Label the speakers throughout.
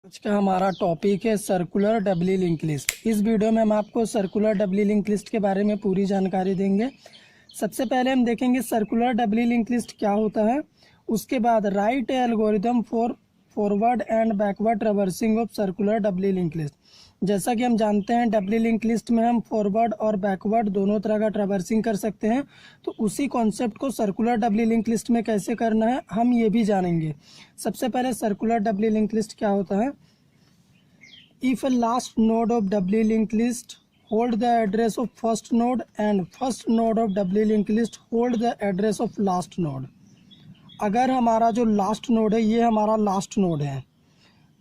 Speaker 1: आज का हमारा टॉपिक है सर्कुलर डबली लिंक लिस्ट। इस वीडियो में हम आपको सर्कुलर डबली लिंक लिस्ट के बारे में पूरी जानकारी देंगे। सबसे पहले हम देखेंगे सर्कुलर डबली लिंक लिस्ट क्या होता है। उसके बाद write algorithm for forward and backward traversing of circular doubly link list. जैसा कि हम जानते हैं डबली लिंक लिस्ट में हम फॉरवर्ड और बैकवर्ड दोनों तरह का ट्रैवर्सिंग कर सकते हैं, तो उसी कॉन्सेप्ट को सर्कुलर डबली लिंक लिस्ट में कैसे करना है हम ये भी जानेंगे। सबसे पहले सर्कुलर डबली लिंक लिस्ट क्या होता है। If a last node of doubly linked list hold the address of first node and first node of doubly linked list hold the address of last node। अगर हमारा जो last node है ये हमारा last node है,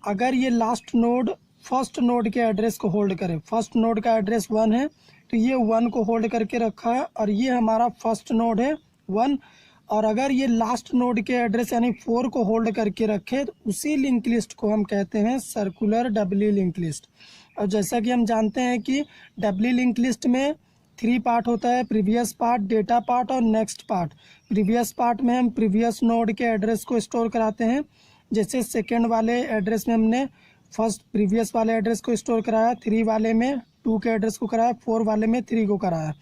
Speaker 1: अगर ये last node first node के एड्रेस को होल्ड करे, फर्स्ट नोड का एड्रेस 1 है तो ये 1 को होल्ड करके रखा है और ये हमारा फर्स्ट नोड है 1। और अगर ये लास्ट नोड के एड्रेस यानी 4 को होल्ड करके रखे तो उसी लिंक लिस्ट को हम कहते हैं सर्कुलर डबली लिंक लिस्ट। और जैसा कि हम जानते हैं कि डबली लिंक लिस्ट में 3 पार्ट होता है, प्रीवियस पार्ट, डेटा पार्ट और नेक्स्ट पार्ट। प्रीवियस पार्ट में हम प्रीवियस नोड के एड्रेस को स्टोर कराते हैं, जैसे सेकेंड वाले एड्रेस में हमने फर्स्ट प्रीवियस वाले एड्रेस को स्टोर कराया, 3 वाले में 2 के एड्रेस को कराया, 4 वाले में 3 को कराया।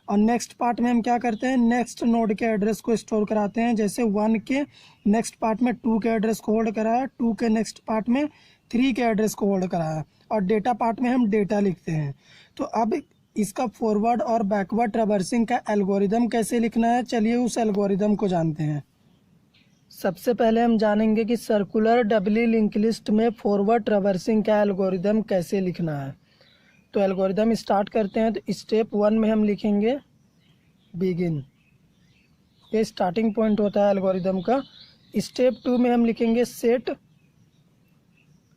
Speaker 1: और नेक्स्ट पार्ट में हम क्या करते हैं, नेक्स्ट नोड के एड्रेस को स्टोर कराते हैं, जैसे 1 के नेक्स्ट पार्ट में 2 के एड्रेस को होल्ड कराया, 2 के नेक्स्ट पार्ट में 3 के एड्रेस को होल्ड कराया, और डेटा पार्ट में हम डेटा लिखते हैं। तो अब इसका फॉरवर्ड और बैकवर्ड ट्रैवर्सिंग का एल्गोरिदम कैसे लिखना है, चलिए उस एल्गोरिदम को जानते हैं। सबसे पहले हम जानेंगे कि सर्कुलर डबली लिंक लिस्ट में फॉरवर्ड ट्रैवर्सिंग का एल्गोरिदम कैसे लिखना है। तो एल्गोरिदम स्टार्ट करते हैं। तो स्टेप 1 में हम लिखेंगे बिगिन, ये स्टार्टिंग पॉइंट होता है एल्गोरिदम का। स्टेप 2 में हम लिखेंगे सेट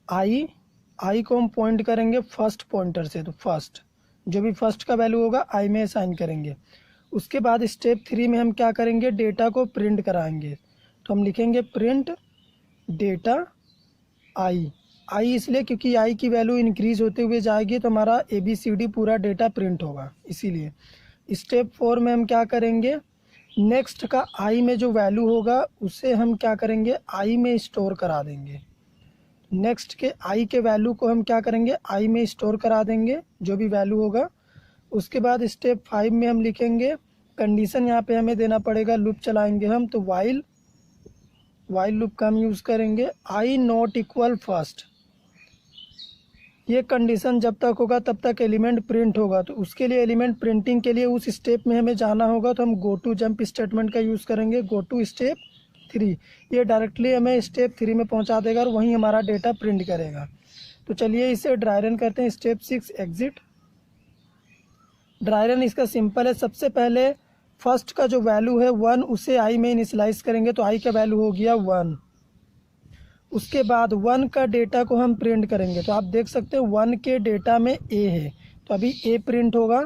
Speaker 1: आई को हम पॉइंट करेंगे फर्स्ट पॉइंटर से, तो फर्स्ट जो भी फर्स्ट का वैल्यू होगा आई में असाइन करेंगे। उसके बाद स्टेप 3 में हम क्या करेंगे, डेटा को प्रिंट कराएंगे। तो हम लिखेंगे प्रिंट डेटा आई इसलिए क्योंकि आई की वैल्यू इंक्रीज होते हुए जाएगी तो हमारा ABCD पूरा डेटा प्रिंट होगा, इसीलिए। स्टेप 4 में हम क्या करेंगे, नेक्स्ट का आई में जो वैल्यू होगा उसे हम क्या करेंगे, आई में स्टोर करा देंगे। नेक्स्ट के आई के वैल्यू को हम क्या करेंगे, आई में स्टोर करा देंगे जो भी वैल्यू होगा। उसके बाद स्टेप 5 में हम लिखेंगे कंडीशन, यहाँ पे हमें देना पड़ेगा, लूप चलाएंगे हम। तो वाइल लूप का हम यूज़ करेंगे, आई नॉट इक्वल फर्स्ट। ये कंडीशन जब तक होगा तब तक एलिमेंट प्रिंट होगा। तो उसके लिए एलिमेंट प्रिंटिंग के लिए उस स्टेप में हमें जाना होगा, तो हम गो टू जंप स्टेटमेंट का यूज़ करेंगे, गो टू स्टेप 3। ये डायरेक्टली हमें स्टेप 3 में पहुंचा देगा और वहीं हमारा डेटा प्रिंट करेगा। तो चलिए इसे ड्राई रन करते हैं। Step 6 exit. ड्राई रन इसका सिंपल है, सबसे पहले फर्स्ट का जो वैल्यू है 1 उसे आई में इनिशियलाइज करेंगे, तो आई का वैल्यू हो गया 1। उसके बाद 1 का डेटा को हम प्रिंट करेंगे, तो आप देख सकते हैं 1 के डेटा में ए है तो अभी ए प्रिंट होगा।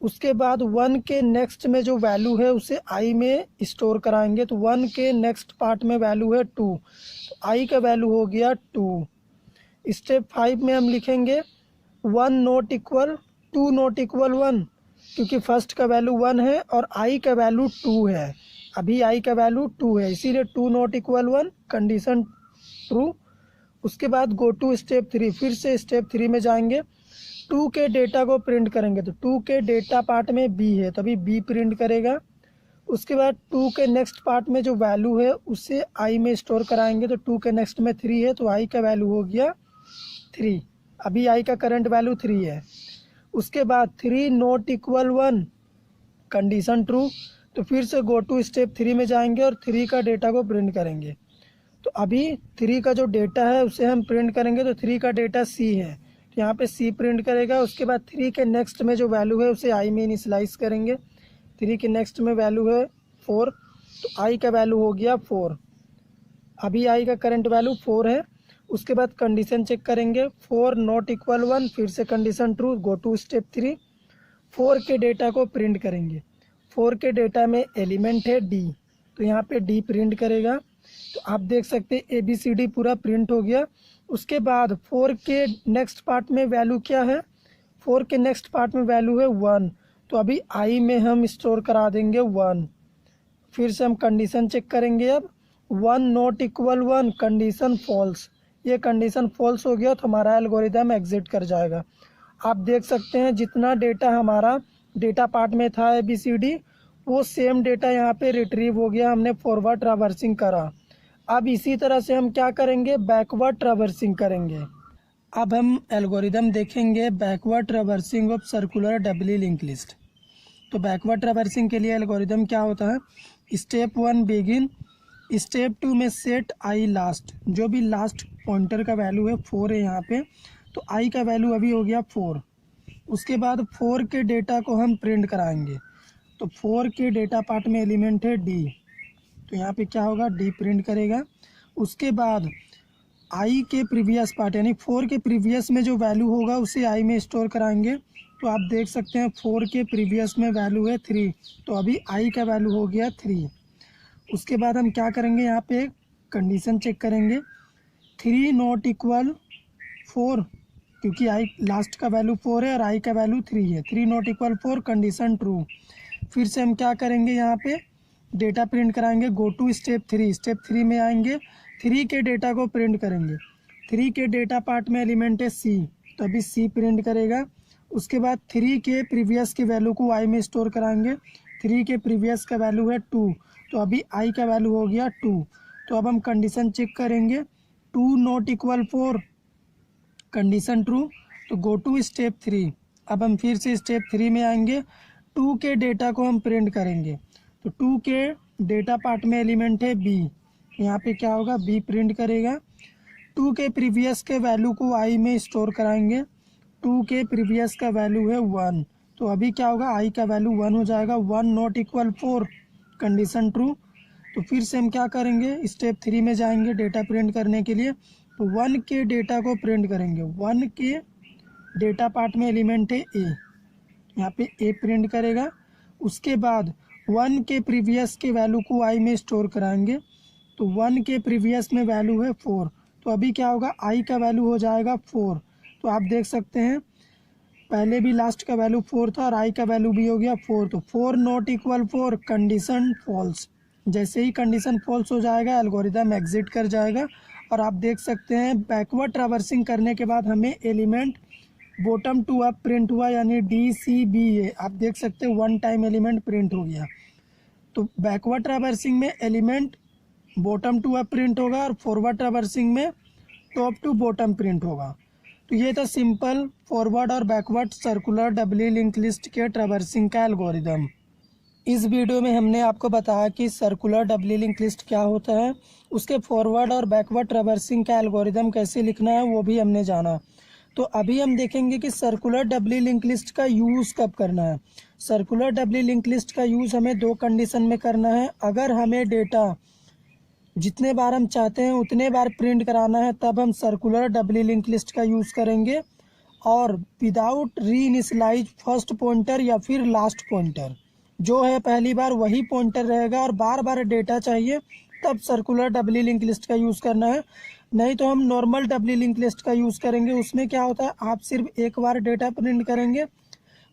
Speaker 1: उसके बाद 1 के नेक्स्ट में जो वैल्यू है उसे आई में स्टोर कराएंगे, तो 1 के नेक्स्ट पार्ट में वैल्यू है 2, तो आई का वैल्यू हो गया 2। स्टेप 5 में हम लिखेंगे 1 नॉट इक्वल 2 नॉट इक्वल 1, क्योंकि फर्स्ट का वैल्यू 1 है और आई का वैल्यू 2 है, अभी आई का वैल्यू 2 है, इसीलिए 2 नॉट इक्वल 1, कंडीशन ट्रू। उसके बाद गो टू स्टेप 3, फिर से स्टेप 3 में जाएंगे, 2 के डेटा को प्रिंट करेंगे, तो 2 के डेटा पार्ट में बी है तो अभी बी प्रिंट करेगा। उसके बाद 2 के नेक्स्ट पार्ट में जो वैल्यू है उसे आई में स्टोर कराएंगे, तो 2 के नेक्स्ट में 3 है तो आई का वैल्यू हो गया 3, अभी आई का करंट वैल्यू 3 है। उसके बाद 3 नॉट इक्वल 1, कंडीशन ट्रू। तो फिर से गो टू स्टेप 3 में जाएंगे और 3 का डेटा को प्रिंट करेंगे, तो अभी 3 का जो डेटा है उसे हम प्रिंट करेंगे, तो 3 का डेटा C है तो यहाँ पे C प्रिंट करेगा। उसके बाद 3 के नेक्स्ट में जो वैल्यू है उसे आई में इनिशियलाइज करेंगे, 3 के नेक्स्ट में वैल्यू है 4 तो आई का वैल्यू हो गया 4, अभी आई का करंट वैल्यू 4 है। उसके बाद कंडीशन चेक करेंगे, 4 नॉट इक्वल 1, फिर से condition true, go to step 3, 4 के डेटा को प्रिंट करेंगे। 4 के डेटा में एलिमेंट है D, तो यहाँ पे D प्रिंट करेगा, तो आप देख सकते हैं ABCD पूरा प्रिंट हो गया। उसके बाद 4 के नेक्स्ट पार्ट में वैल्यू क्या है, 4 के नेक्स्ट पार्ट में वैल्यू है 1, तो अभी आई में हम स्टोर करा देंगे 1। फिर से हम कंडीशन चेक करेंगे, अब 1 नॉट इक्वल 1, कंडीशन फॉल्स, ये कंडीशन फॉल्स हो गया तो हमारा एल्गोरिदम एग्जिट कर जाएगा। आप देख सकते हैं जितना डेटा हमारा डेटा पार्ट में था ABCD, वो सेम डेटा यहाँ पे रिट्रीव हो गया, हमने फॉरवर्ड ट्रैवर्सिंग करा। अब इसी तरह से हम क्या करेंगे, बैकवर्ड ट्रैवर्सिंग करेंगे। अब हम एल्गोरिदम देखेंगे backward traversing of circular doubly link list. तो बैकवर्ड ट्रैवर्सिंग के लिए एल्गोरिदम क्या होता है, स्टेप 1 बिगिन, स्टेप 2 में सेट आई लास्ट, जो भी लास्ट पॉइंटर का वैल्यू है 4 है यहाँ पे, तो आई का वैल्यू अभी हो गया 4। उसके बाद 4 के डेटा को हम प्रिंट कराएंगे। तो 4 के डेटा पार्ट में एलिमेंट है D, तो यहाँ पे क्या होगा, D प्रिंट करेगा। उसके बाद आई के प्रीवियस पार्ट यानी 4 के प्रीवियस में जो वैल्यू होगा उसे आई में स्टोर कराएंगे। तो आप देख सकते हैं 4 के प्रीवियस में वैल्यू है 3, तो अभी आई का वैल्यू हो गया 3। उसके बाद हम क्या करेंगे, यहाँ पे कंडीशन चेक करेंगे, 3 नॉट इक्वल 4, क्योंकि आई लास्ट का वैल्यू 4 है और आई का वैल्यू 3 है। 3 नॉट इक्वल 4, कंडीशन ट्रू। फिर से हम क्या करेंगे, यहाँ पे डेटा प्रिंट कराएंगे। गो टू स्टेप 3, स्टेप 3 में आएंगे, 3 के डेटा को प्रिंट करेंगे। 3 के डेटा पार्ट में एलिमेंट है C, तो अभी C प्रिंट करेगा। उसके बाद 3 के प्रीवियस की वैल्यू को I में स्टोर कराएंगे। 3 के प्रीवियस का वैल्यू है 2, तो अभी I का वैल्यू हो गया 2। तो अब हम कंडीशन चेक करेंगे, 2 नॉट इक्वल 4, कंडीशन ट्रू। तो गो टू स्टेप 3, अब हम फिर से स्टेप 3 में आएंगे, 2 के डेटा को हम प्रिंट करेंगे। तो 2 के डेटा पार्ट में एलिमेंट है B, यहाँ पे क्या होगा, B प्रिंट करेगा। 2 के प्रीवियस के वैल्यू को I में स्टोर कराएंगे। 2 के प्रीवियस का वैल्यू है 1, तो अभी क्या होगा, I का वैल्यू 1 हो जाएगा। 1 नॉट इक्वल 4, कंडीशन ट्रू। तो फिर से हम क्या करेंगे, स्टेप 3 में जाएंगे डेटा प्रिंट करने के लिए। तो 1 के डेटा को प्रिंट करेंगे। 1 के डेटा पार्ट में एलिमेंट है A, यहाँ पे A प्रिंट करेगा। उसके बाद 1 के प्रीवियस के वैल्यू को I में स्टोर कराएंगे। तो 1 के प्रीवियस में वैल्यू है 4, तो अभी क्या होगा, I का वैल्यू हो जाएगा 4। तो आप देख सकते हैं पहले भी लास्ट का वैल्यू 4 था और I का वैल्यू भी हो गया 4। तो 4 नॉट इक्वल 4, कंडीशन फॉल्स। जैसे ही कंडीशन फॉल्स हो जाएगा एल्गोरिदम एग्जिट कर जाएगा। और आप देख सकते हैं बैकवर्ड ट्रैवर्सिंग करने के बाद हमें element bottom to up print हुआ, यानी DCBA। आप देख सकते हैं 1 टाइम एलिमेंट प्रिंट हो गया। तो बैकवर्ड ट्रैवर्सिंग में element bottom to up print होगा और फॉरवर्ड ट्रैवर्सिंग में टॉप टू बॉटम प्रिंट होगा। तो ये था सिंपल फॉरवर्ड और backward circular doubly link list के ट्रैवर्सिंग का एल्गोरिदम। इस वीडियो में हमने आपको बताया कि सर्कुलर डबली लिंक लिस्ट क्या होता है, उसके फॉरवर्ड और बैकवर्ड ट्रैवर्सिंग का एल्गोरिदम कैसे लिखना है वो भी हमने जाना। तो अभी हम देखेंगे कि सर्कुलर डबली लिंक लिस्ट का यूज़ कब करना है। सर्कुलर डबली लिंक लिस्ट का यूज़ हमें 2 कंडीशन में करना है। अगर हमें डेटा जितने बार हम चाहते हैं उतने बार प्रिंट कराना है तब हम सर्कुलर डबली लिंक लिस्ट का यूज़ करेंगे, और विदाउट री इनिशियलाइज फर्स्ट पॉइंटर या फिर लास्ट पॉइंटर, जो है पहली बार वही पॉइंटर रहेगा और बार बार डेटा चाहिए तब सर्कुलर डबली लिंक लिस्ट का यूज़ करना है। नहीं तो हम नॉर्मल डबली लिंक लिस्ट का यूज़ करेंगे। उसमें क्या होता है, आप सिर्फ एक बार डेटा प्रिंट करेंगे,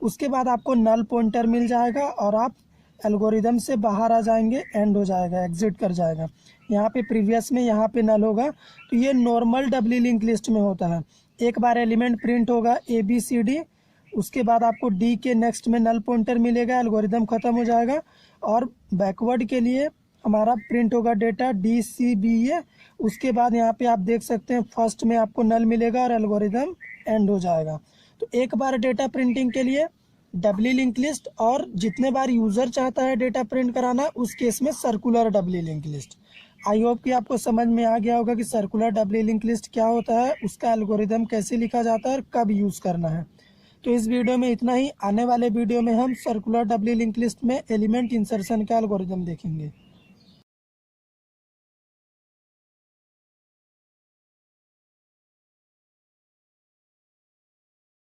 Speaker 1: उसके बाद आपको नल पॉइंटर मिल जाएगा और आप एल्गोरिदम से बाहर आ जाएंगे, एंड हो जाएगा, एग्जिट कर जाएगा। यहाँ पे प्रीवियस में यहाँ पे नल होगा। तो ये नॉर्मल डबली लिंक लिस्ट में होता है, एक बार एलिमेंट प्रिंट होगा ABCD, उसके बाद आपको D के नेक्स्ट में नल पॉइंटर मिलेगा, एल्गोरिदम ख़त्म हो जाएगा। और बैकवर्ड के लिए हमारा प्रिंट होगा डेटा DCBA, उसके बाद यहाँ पे आप देख सकते हैं फर्स्ट में आपको नल मिलेगा और एल्गोरिदम एंड हो जाएगा। तो एक बार डेटा प्रिंटिंग के लिए डबली लिंक लिस्ट, और जितने बार यूज़र चाहता है डेटा प्रिंट कराना उस केस में circular doubly link list. I hope कि आपको समझ में आ गया होगा कि सर्कुलर डबली लिंक लिस्ट क्या होता है, उसका एल्गोरिदम कैसे लिखा जाता है और कब यूज़ करना है। तो इस वीडियो में इतना ही। आने वाले वीडियो में हम सर्कुलर डबली लिंक लिस्ट में एलिमेंट इंसर्शन का एल्गोरिदम देखेंगे।